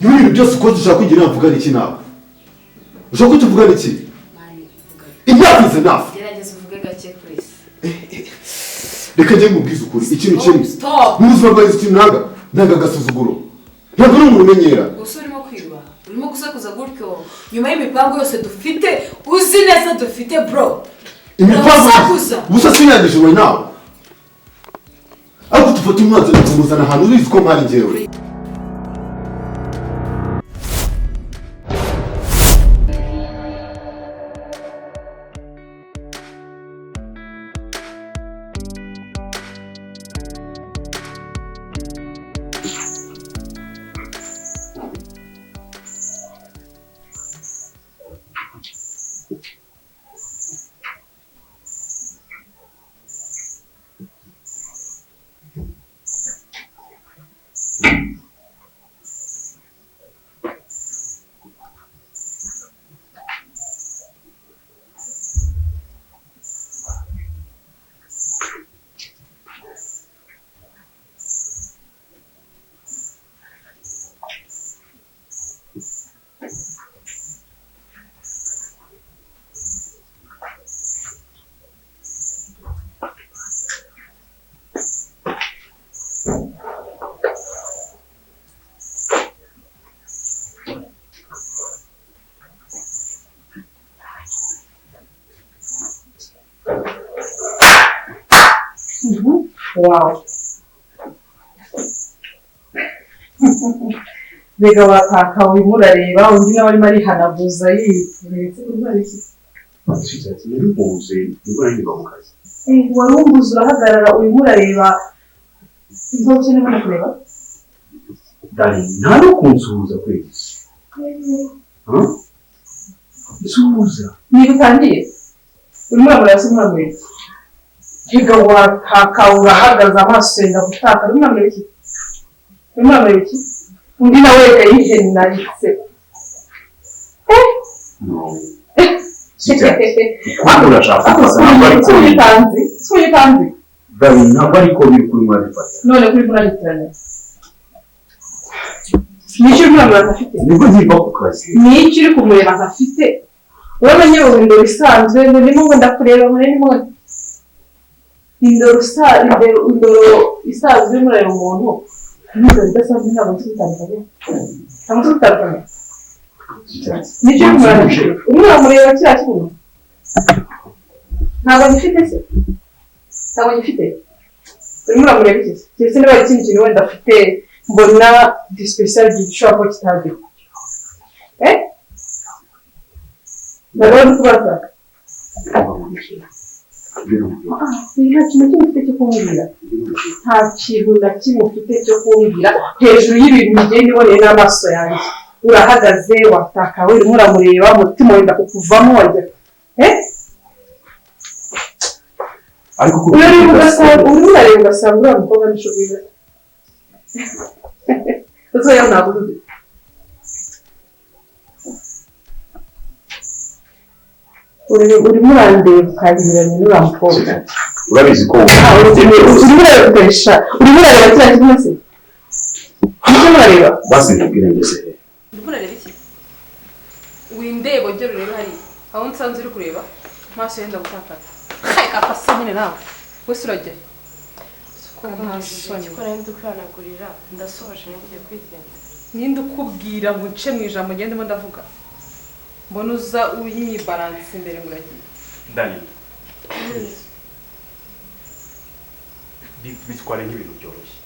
Yuri byose uko dushaka kugira mvuga iki nawe. Ushaka kutuvugana iki? Enough is enough. Gerageza uvuge gake Chris. Reka njye mubwiza ukuri ikintu kimwe. Muzima bwa ikintu naga agasuzuguro. Ntabwo ari umuntu umenyera. Gusa urimo kwiba. Urimo gusakuza gutyo. Nyuma y'imipango yose dufite, uzi neza dufite bro. Imipango. Busa sinagije we nawe. Ariko tufata umwanzi kumuzana ahantu urizi ko mpari njyewe. Wow. Bega wataka wimurareba undi nawe ari marihanaguza yiretse urwari iki. Sitati n'ubuze urwari bamukazi. Warumbuza urahagarara uyimurareba. Inzoke ne bana kureba. Dali nalo kunsuhuza kwezi. Suhuza. Ni bitangiye. Urimurabura simurabura. Bega wataka urahagaza amaso yenda gutaka urimurabura iki. Urimurabura iki. Undi nawe yayiheni naritse. No. Sitati. Akura shaka. Suyitanzi. Dali ntabwo ariko biri kuri mwabifata. None kuri muragitirana. Niki urimurabura afite? Nibwo nziva ku kazi. Niki uri kumureba afite? Uramenye urindoro isanzwe ngo ndimo ndakureba muri ndimo indoro isanzwe mureba umuntu. Nizo ndasanzwe ntabwo tutandukanye. Ntabwo tutandukanye. Niki urimurabura kira kintu? Ntabwo gifite se. Ntabwo gifite. Urimurabura biki? Cyese niba ikindi kintu wenda afite mbona discretion gishobora kitagira. Ndabona kubaza. Nta kintu kimufite cyo kumbwira. Nta kintu na kimwe ufite cyo kumbwira hejuru y'ibintu ngiye niboneye n'amaso yanjye. Urahagaze wataka we muramureba umutima wenda kukuvamo wajya. Ariko ko urareba ugasanga uriya mukobwa nisho bwiza. Uzoya nabuze. Urimo urandeba ukagiranye n'uriya mukobwa. urabizi ko urimo urakoresha urimo urareba kiriya kintu se. Nicyo murareba. Basi ndabwira ngo se. Urimo urareba iki? Windeba ujye ureba hari. Aho nsanze uri kureba maso yenda gutakara. Kapasa nyine nawe. Wese urajya. Kora ndukranagurira ndasohoje ngiye kwigenda. Ninde ukubwira ngo nce mu ijambo ngendemo ndavuga. Mbona uza uyi balance imbere muragiye. Dani. Bitwara nk'ibintu byoroshye.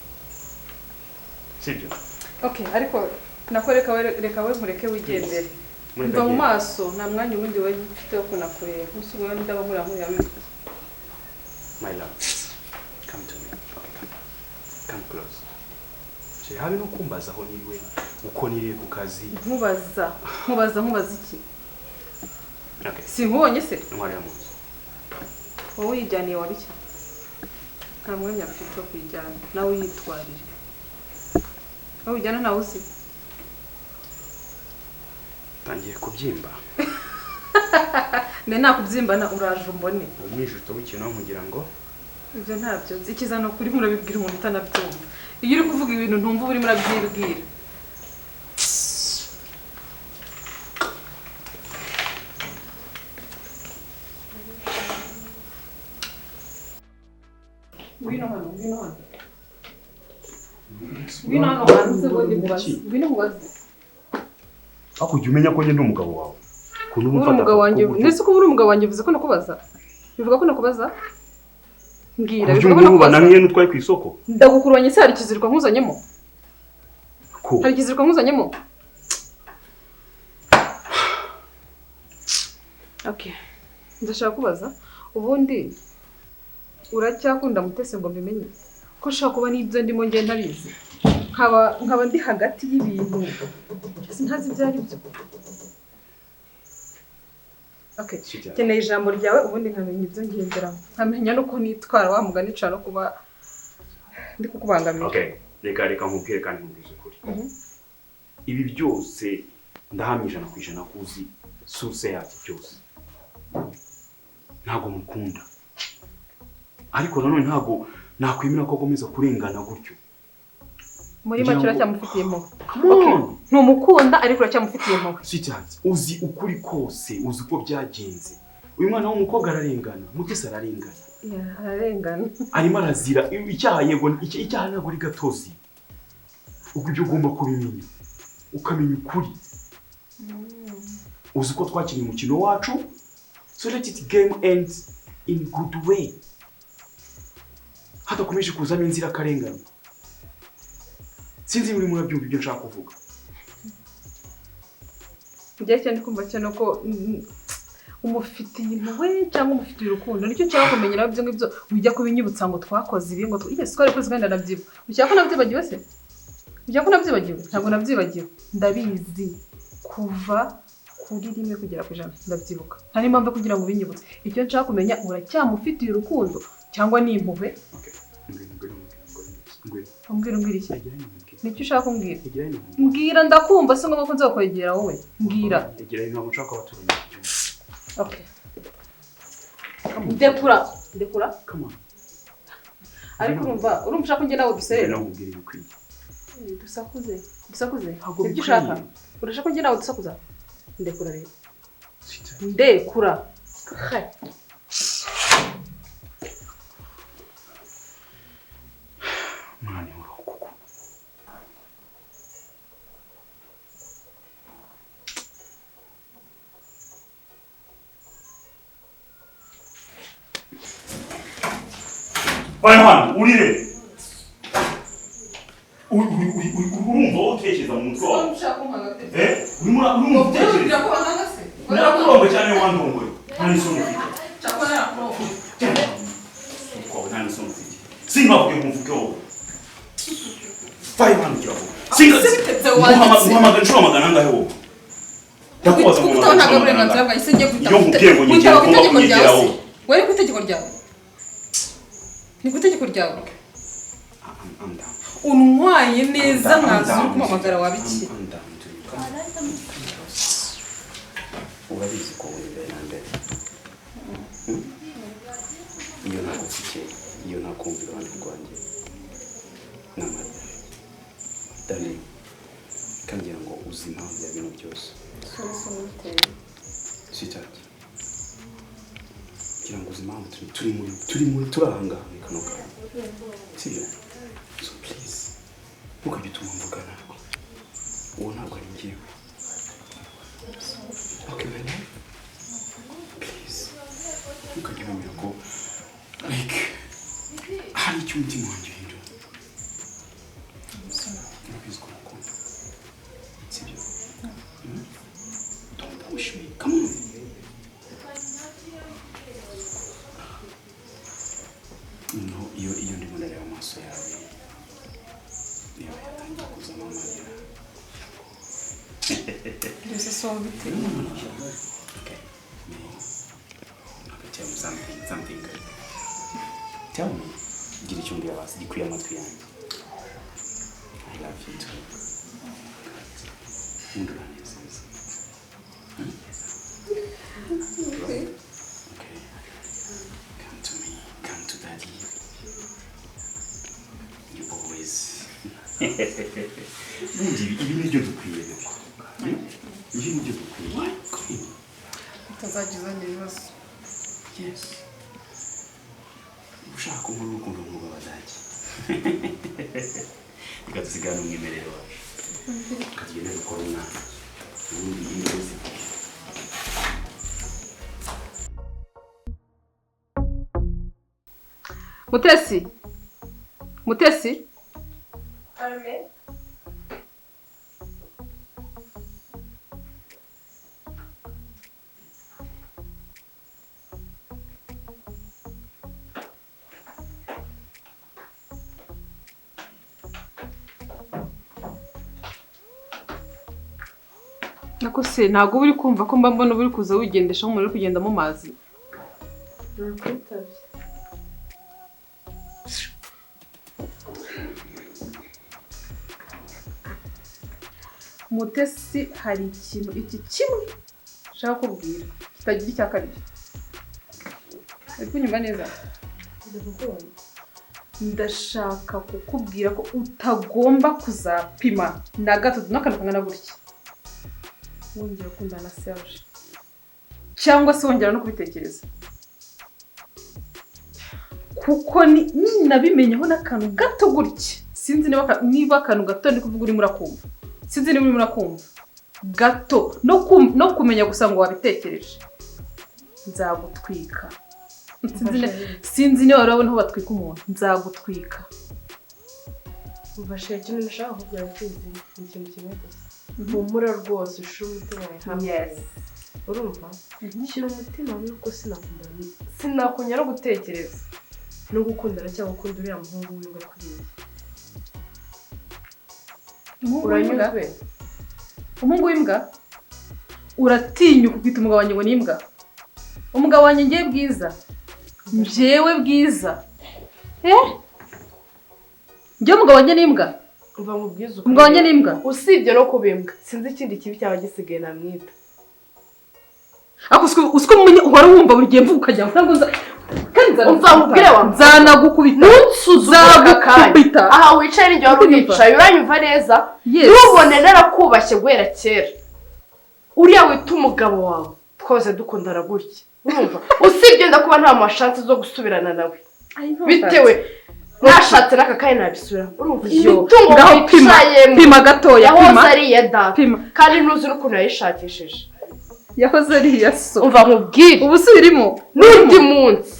Sibyo? Okay, ariko nakoreka we mureke wigendere. Mva mu maso nta mwanya wundi we mfite wo kunakureba. Musubiye ndaba muri aho yawe. My love. Come to me. Come close. Je habe no kumbaza aho niwe uko niriye ku kazi. Nkubaza iki? Okay. Si nkubonye se? Ntwari yamuzi. Wowe yijyaniye wari iki? Nta mwanya afite wo kujyana nawe yitwarire. Wowe ujyana nawe uzi? Tangiye kubyimba. Ne nakubyimba na uraje umbone. Umwijuto w'ikintu mugira ngo ibyo ntabyo nzi ikizano kuri murabibwira umuntu utanabyumva iyo uri kuvuga ibintu ntumva uri murabyibwira ngwino hano hanze ngo ngwino mubaze ako jya umenya ko njye ndi umugabo wawe uri umugabo wanjye ndetse ko uri umugabo wanjye bivuze ko nakubaza bivuga ko nakubaza mbwira bivuga ko nakubaza namwe n'utwaye ku isoko ndagukurwanye se hari ikiziriko nkuzanyemo ko hari ikiziriko nkuzanyemo okay ndashaka kubaza ubundi uracyakunda Mutesi ngo mbimenye ko shaka kuba n'ibyo ndimo ngiye ntabizi nkaba ndi hagati y'ibintu sintazi ibyo ari byo okay keneye ijambo ryawe ubundi nkamenya ibyo ngenderamo nkamenya nuko nitwara wa mugani cano kuba ndi kukubangamira okay reka nkubwire kandi nkubwize ukuri ibi byose ndahamya 100% kuzi source yacyo cyose ntago mukunda ariko nanone ntago nakwimira ko akomeza kurengana gutyo muri make uracyamufitiye impuhwe okay ntumukunda ariko uracyamufitiye impuhwe si cyane uzi ukuri kose uzi uko byagenze uyu mwana w'umukobwa ararengana Mutesi ararengana ararengana arimo arazira icyaha yego icyaha ntago ari gatozi ubwo ibyo ugomba kubimenya ukamenya ukuri uzi ko twakiriye umukino wacu so let it game end in good way hatakomeje kuzamo inzira karengana sinzi muri murabyumva ibyo nshaka kuvuga njye cyane kumva cyane ko umufitiye impuhwe cyangwa umufitiye urukundo nicyo cyangwa kumenya nabyo ngibyo ujya kubinyibutsa ngo twakoze ibi ngo twari koze kandi nabyiba ucyaka ko nabyibagiwe se ucyaka ko nabyibagiwe ntabwo nabyibagiwe ndabizi kuva kuri rimwe kugera ku 100 ndabyibuka nta n'impamvu kugira ngo ubinyibutse icyo nshaka kumenya uracyamufitiye urukundo cyangwa ni impuhwe umbwira iki nicyo ushaka kumbwira mbwira ndakumva se ngombwa ko nzakwegera wowe mbwira egera inama ushaka abaturanye okay ndekura come on ariko urumva ushaka ko njye nawe duserera nakubwira ibikwiye dusakuze ibyo ushaka urashaka ko njye nawe dusakuza ndekura rero ndekura mwana w'urukuko Bayhan urire urumva utekereza mu mutwe wawe urimo utekereza narakuromba cyane wandongoye nta n'isoni ufite nta n'isoni ufite sinkavuge nkumvuge wowe 500 kiravuga muhamagara inshuro magana angahe wowe ndakubaza ngo ntabwo uburenganzira bwawe se ngiye iyo nkubwiye ngo nyigire ugomba kunyigiraho wowe ku itegeko ryawe ni ku itegeko ryawe untwaye neza nkaza uri kumuhamagara wabiki urabizi ko wenda nambere iyo nagufite iyo nakumvira abantu rwanjye n'amara dani kangira ngo uzi impamvu ya bino byose sitaki kugira ngo uzi impamvu turi ahangaha muri kano kanya sibyo so please ntukajya utuma mvuga nawe uwo ntabwo ari njyewe okay my love please ntukajya umenya ko like hari icyo umutima wanjye uhindura urabizi ko mukunda sibyo don't push me come on no iyo ndimo ndareba amaso yawe niba yatangiye kuzamo amarira byose so bite okay tell me something good tell me gira icyo mbwira basi gikwiye amatwi yanjye I love you too undura neza okay come to me come to daddy always ibi nibyo dukwiye ibi nibyo dukwiye utazagizanye ibibazo. yes ushaka umuntu urukundo nk'ubabadaki reka tusigane umwimerere wacu tukagenda dukora umwana ubundi iyi yose Mutesi Arme. nako se ntabwo uri kumva ko mba mbona uri kuza wigendesha nk'umuntu uri kugenda mu mazi. Nakwitabye. Mutesi hari ikintu iki kimwe nshaka kubwira kitagira icya kabiri. Uri kunyumva neza? Ndashaka kukubwira ko utagomba kuzapima na gato n'akantu kangana gutya wongera gukundana na Serge cyangwa se wongera no kubitekereza, kuko nabimenyeho n'akantu gato gutya. Sinzi niba akantu gato ndi kuvuga uri murakumva, sinzi niba uri murakumva gato no kumenya gusa ngo wabitekereje nzagutwika. Sinzi niba urabona aho batwika umuntu, nzagutwika. Ubashe cyane nashaka kugira ngo ni ikintu kimwe gusa. Humura rwose ushira umutima wawe hamwe. Yes. Urumva? Shira umutima wawe ko sinakongera gutekereza no gukundana cyangwa gukunda uriya muhungu w'imbwa kuriye. Uranyuzwe? Umuhungu w'imbwa? Uratinyuka kwita umugabo wanjye ngo ni imbwa? Umugabo wanjye ngiye bwiza. Njyewe bwiza. Njye umugabo wanjye ni imbwa? Umva mu bwiza uko. Umugabo wanjye ni imbwa? Usibye no kubimbwa. Sinzi ikindi kibi cyaba gisigaye namwita. Ako usko uhora wumva buri gihe mvuga ukajya ntabwo umva mubwire wa nzanagukubita. Nzagukubita. Aha wicaye n'ijyo waruhicaye uranyumva neza? Nubone narakubashye guhera kera. Uriya wita umugabo wawe twoze dukundana gutya. Urumva? Usibye ndakuba nta mashansi zo gusubirana nawe. Bitewe nashatse naka kandi nabisubira. Urumva? Imitungo pima gatoya pima. Yahoze ari ya data. Kandi ntuzi n'ukuntu yayishakishije. Yahoze ari ya so. Umva mubwire. Ubu subirimo n'undi munsi.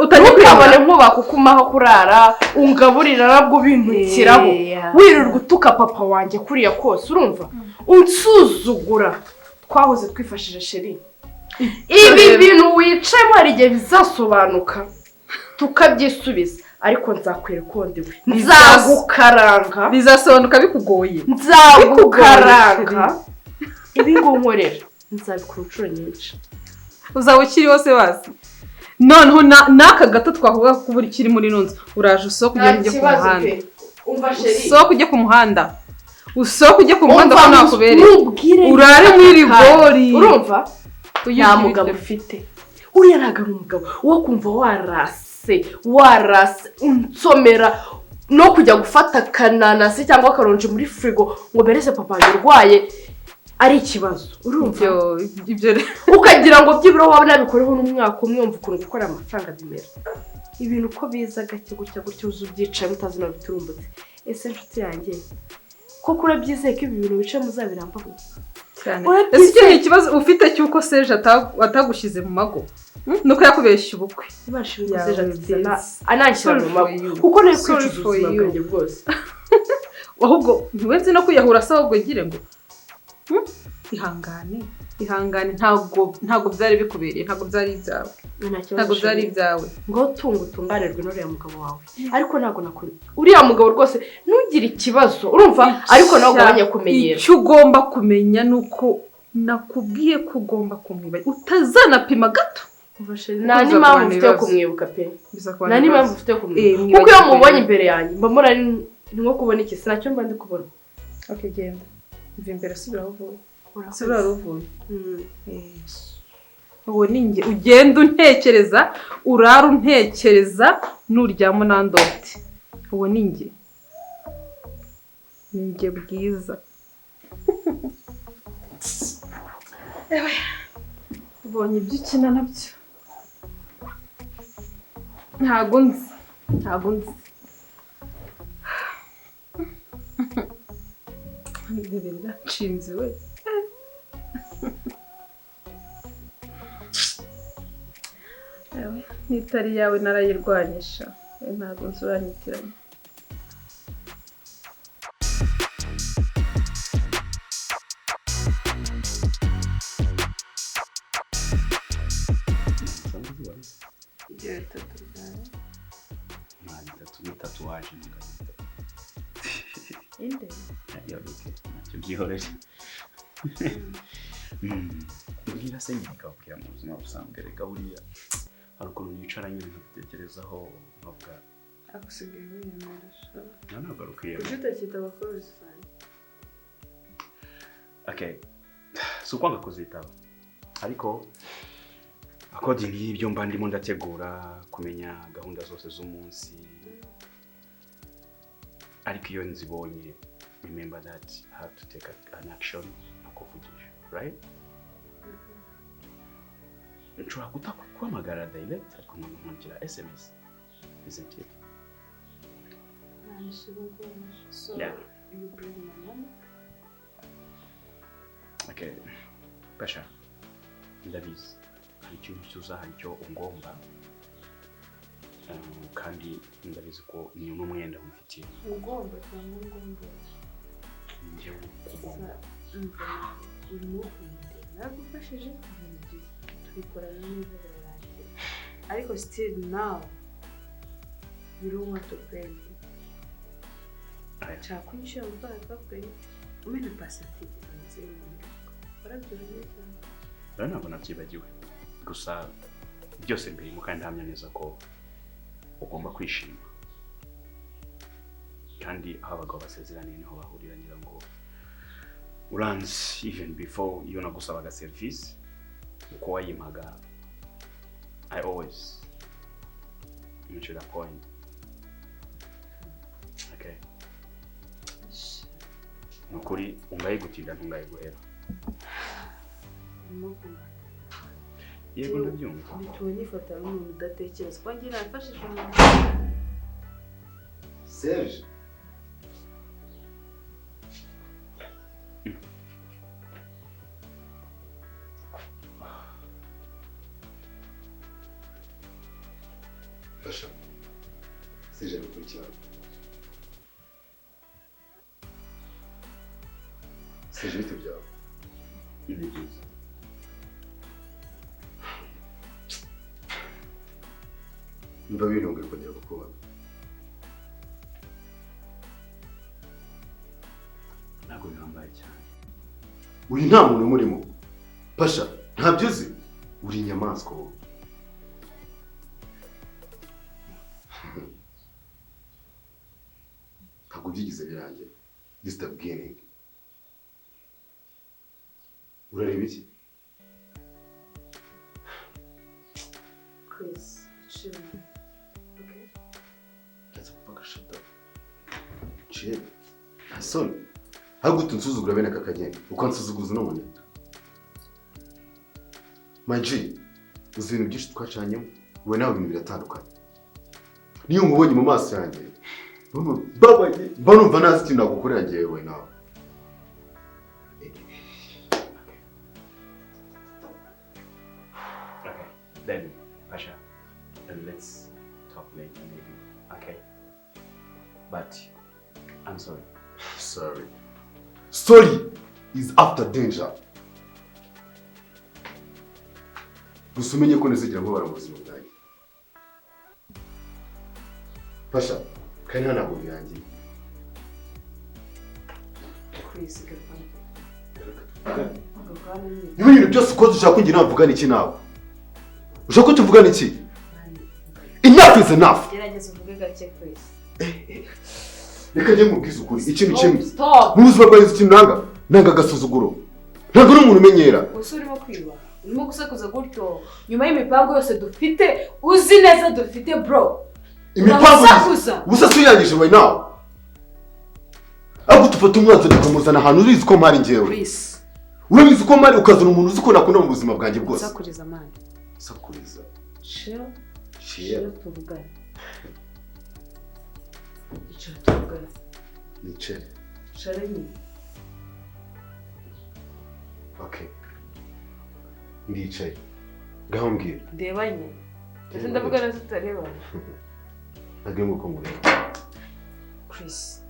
Utabona nkuba kukumaho kurara ungaburira nabwo bintukiraho. Wirirwa utuka papa wanjye kuriya kose urumva? Unsuzugura. Twahoze twifashije sheri. Ibi bintu wicayemo hari igihe bizasobanuka tukabyisubiza, ariko nzakwereka undi we. Nzagukaranga. Bizasobanuka bikugoye. Nzagukaranga. Ibi ngo nkorera nzabikora inshuro nyinshi. Uzaba ukiri hose basi. Noneho naka gato twavuga ko buri kiri muri nonzo uraje usoko ujye ku muhanda. Umva sheri. Usoko ujye ku muhanda. Usoko ujye ku muhanda ko nakubereye. Urare muri rigori. Urumva? Nta mugabo ufite. Uriya ntago ari umugabo wo kumva warase unsomera no kujya gufata kananasi cyangwa akaronje muri frigo ngo berese papa yarwaye ari ikibazo. Urumva? Ibyo ukagira ngo byibura wabona bikoreho n'umwaka umwe umva ukuntu gukora amafaranga bimera. Ibintu uko biza gake gutya uzubyicaye mutazi no biturumbutse. Ese nshuti yanjye ko kurabyizeye ko ibi bintu bice muzabirambaho cyane. Ese icyo ni ikibazo ufite cyuko Serge atagushize mu mago nuko yakubeshya ubukwe. Ibashije Serge atizana ananshyira mu mago kuko nari kwicuza ubuzima bwanjye bwose. Ahubwo ntiwenze no kwiyahura se ahubwo ngire ngo ihangane ntago byari bikubereye, ntago byari ibyawe. Ntago byari ibyawe. Ngo tunganirwe n'uriya mugabo wawe. Ariko ntago nakuri. Uriya mugabo rwose ntugire ikibazo. Urumva? Ariko nawe ugabanya kumenyera. Icyo ugomba kumenya nuko nakubwiye ko ugomba kumwiba. Utazanapima gato. Nta n'impamvu ufite yo kumwibuka pe. Nta n'impamvu ufite yo kumwibuka. Kuko iyo mubonye imbere yanjye mba mura ni nko kubona iki sinacyo mba ndi kubona. Okay, genda. Mva imbere subira aho uvuye. Subira aho uvuye. uwo ni njye ugenda untekereza urara untekereza nuryamo nandote uwo ni njye bwiza ewe ubonye ibyo ukina nabyo ntago nzi Ibintu biranshinze we ewe n'itari yawe narayirwanisha we ntago nzuranyitiranya tatuwaje inde byihorere mbwira se nyikabwira mu buzima busanzwe reka buriya hari ukuntu nicara nyine nkatekerezaho nkavuga akusigaye wiyemeresha ntabwo ari ukwiye kuki utakita abakozi cyane okay si ukwanga kuzitaba ariko according y'ibyo mba ndimo ndategura kumenya gahunda zose z'umunsi ariko iyo nzibonye remember that I have to take an action no kuvugisha right nshobora guhamagara direct ariko nkamugira SMS isn't it so yeah. You bring my money okay Pasha ndabizi hari ikintu cyuza hari cyo ungomba kandi ndabizi ko ni n'umwenda umufitiye ugomba cyangwa ngomba njye kugomba urimo kumenya nagufashije ibintu tubikorana neza birarangira ariko still now you don't want to pay me cyakunyishyura amafaranga twakoreye umena pasati nzi barabyoroshye cyane rero ntabwo nabyibagiwe gusa byose mbirimo kandi ndahamya neza ko ugomba kwishima kandi aho abagabo basezeraniye niho bahurira ngira ngo uranzi even before iyo nagusabaga service uko wayimpaga I always make sure that point okay nukuri ungayigutira ntungayiguhera yego ndabyumva bitubonye ifoto y'umuntu udatekereza ko ngira nafashije umuntu Serge Pasha Serge abikurikirana Serge bite byawe ni byiza mba binunguye kongera kukubona ntabwo bihambaye cyane uri nta muntu umurimo Pasha ntabyo uzi uri inyamaswa wowe ntabwo byigize birangira this is the beginning urareba iki Chris chill okay Let's fuck shut up chill Hasoni ahubwo tunsuzugura bene aka kageni uko nsuzuguza no muntu Maji uzi ibintu byinshi twacanyemo wowe nawe ibintu biratandukanye niyo mubonye mu maso yanjye banumva nazi ikintu nagukorera ngewe wowe nawe then Pasha let's talk later maybe okay but I'm sorry Sorry is after danger. Gusa umenye ko ntizigera nkubara mu buzima bwanjye. Pasha, kandi ntabwo birangiye. Chris Niba ibintu byose ukoze ushaka ko ngira navugana iki nawe? Ushaka ko tuvugana iki? Enough is enough. gerageza uvuge gake Chris Reka njye mubwize ukuri ikintu kimwe. Stop. Mu buzima bwawe ikintu nanga agasuzuguro. Ntabwo n'umuntu umenyera. Gusa urimo kwiba urimo gusakuza gutyo nyuma y'imipango yose dufite uzi neza dufite bro. Imipango ubusa tuyangije right now. Aho tufata umwanzuro tukamuzana ahantu ubizi ko mpari njyewe. Chris. Urabizi ko mpari ukazana umuntu uzi ko nakunda mu buzima bwanjye bwose. Sakuriza mani. Sakuriza. Chill tuvugane. Icyo tuvugane. Niche. Shareni. Okay. Ndicaye. Ngaho mbwira. Ndebanye. Ese ndavuga neza tutareba. Nagemo ko ngure. Chris.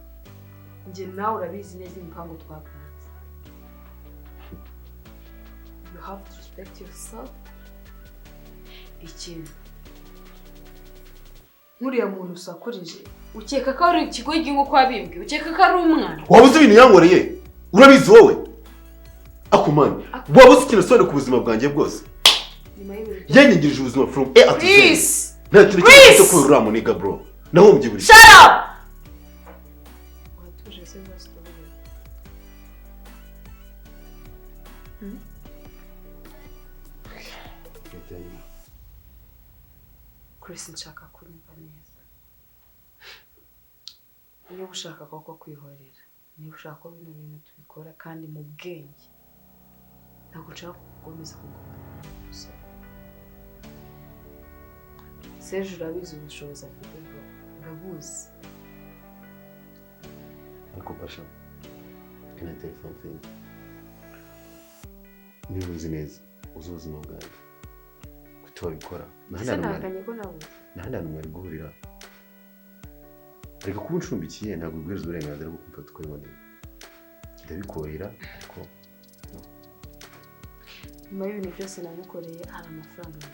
Njye nawe urabizi neza imipango twapanze. You have to respect yourself. Ikintu. Nkuriya muntu usakurije. Ukeka ko ari ikigo cy'ingo kwa bimbwe. Ukeka ko ari umwana. Wabuze ibintu yankoreye. Urabizi wowe. Akumani. Wabuze ikintu sone ku buzima bwanjye bwose. Yanyigirije ubuzima from A to Z. Chris. Nta kintu cyo kurura muniga bro. Naho mbyiburi. Shut up. Watuje se basi tuvuge. Chris nshaka kunyumva neza. Niba ushaka koko kwihorera, niba ushaka ko bino bintu tubikora kandi mu bwenge, ntabwo nshaka gukomeza kugumana gusa. Serge urabizi ubushobozi afite bwo, urabuzi. Ariko Pasha, can I tell you something? Niba uzi neza, uzi ubuzima bwanjye. Wabikora nahandi hantu mwari guhurira ariko kuba uncumbikiye ntabwo ubwiriza uburenganzira bwo kumfata uko biboneye ndabikorera ariko nyuma y'ibintu byose namukoreye hari amafaranga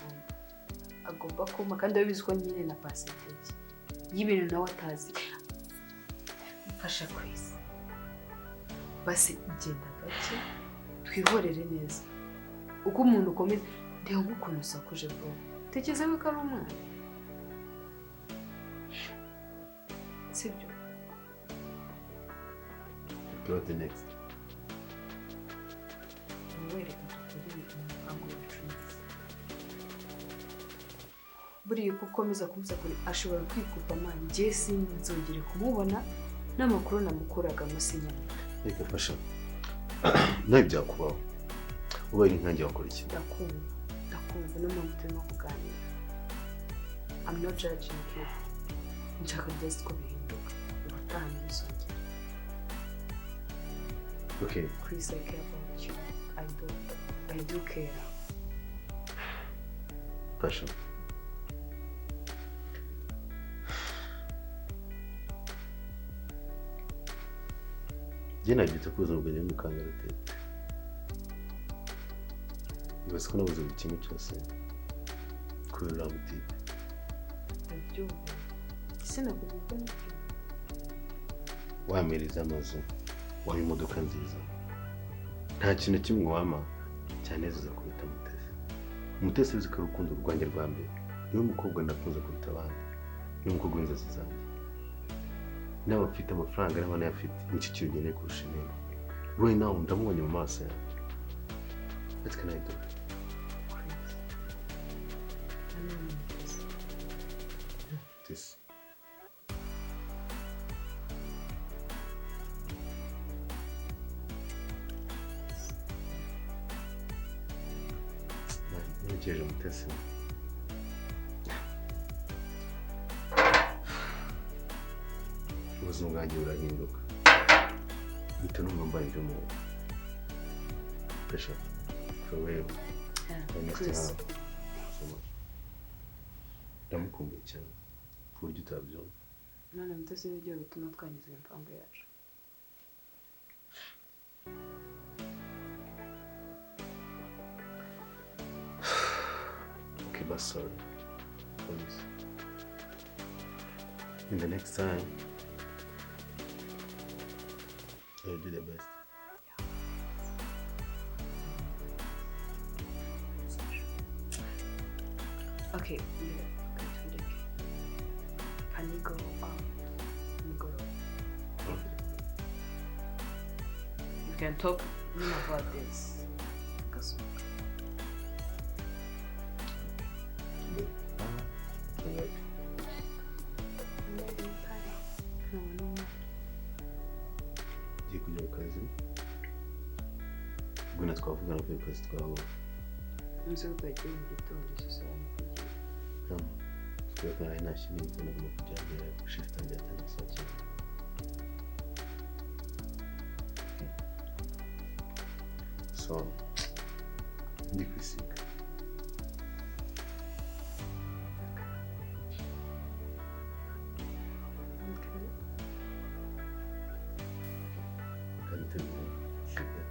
agomba kuma kandi abizi ko nyine na percentage y'ibintu nawe atazi mfasha Chris basi igenda gake twihorere neza uko umuntu ukomeza Ndeo nk'ukuntu usakuje bro. Tekereza ko ari umwana. Sibyo. Go the next. Wereka tukuri umupango w'icunzi. Buriya uko ukomeza kumusakura ashobora kwikupa amani. Njye sinzongere kumubona n'amakuru namukuraga musinyana. Reka Pasha. Nawe byakubaho. Ubaye inkange wakora iki? Ndakumva no mpamvu turimo kuganira. I'm not judging you. Nshaka just ko bihinduka. Ubutaha ntibizongere. Okay. Chris, I care about you. I do care. Pasha. Njye nabyita ko ubuzima bwanjye mukangaratete. Ibaze ko nabuze buri kimwe cyose kubera butike. Ndabyumva. Sinakubwira ko nibyo. Wamereza amazu, waba imodoka nziza. Nta kintu kimwe wama cyanezeza kuruta Mutesi. Mutesi uzi ko urukundo rwanjye rwa mbere niwe mukobwa nakunze kuruta abandi. Niwe mukobwa w'inzozi zanjye. N'aba afite amafaranga n'abana yafite nicyo kintu nkeneye kurusha ibindi. Right now ndamubonye mu maso yawe. What can I do? This. Ntegereje Mutesi. Ubuzima bwanjye burahinduka. Bita numva mbaye ibyo mu Pasha. For real. Chris. Ndamukumbuye cyane. Ku buryo utabyumva. None Mutesi nibyo bituma twangiza imipango yacu. Okay, but sorry. Please. In the next time, I'll do the best. Okay, can you go out and go? You can talk about this. twavugana kuri kazi twahura. Nzi utagiye mu gitondo isaha Kama twebwe ari nashiminze no kujyana shift yanjye yatangiye saa cyenda. So ndi kwisiga. Kandi turi shiga.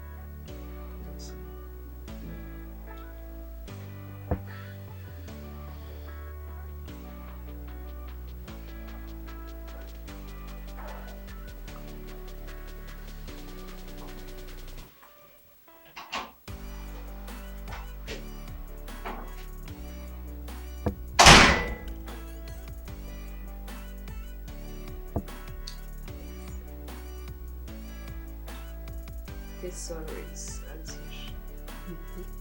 This always as usual.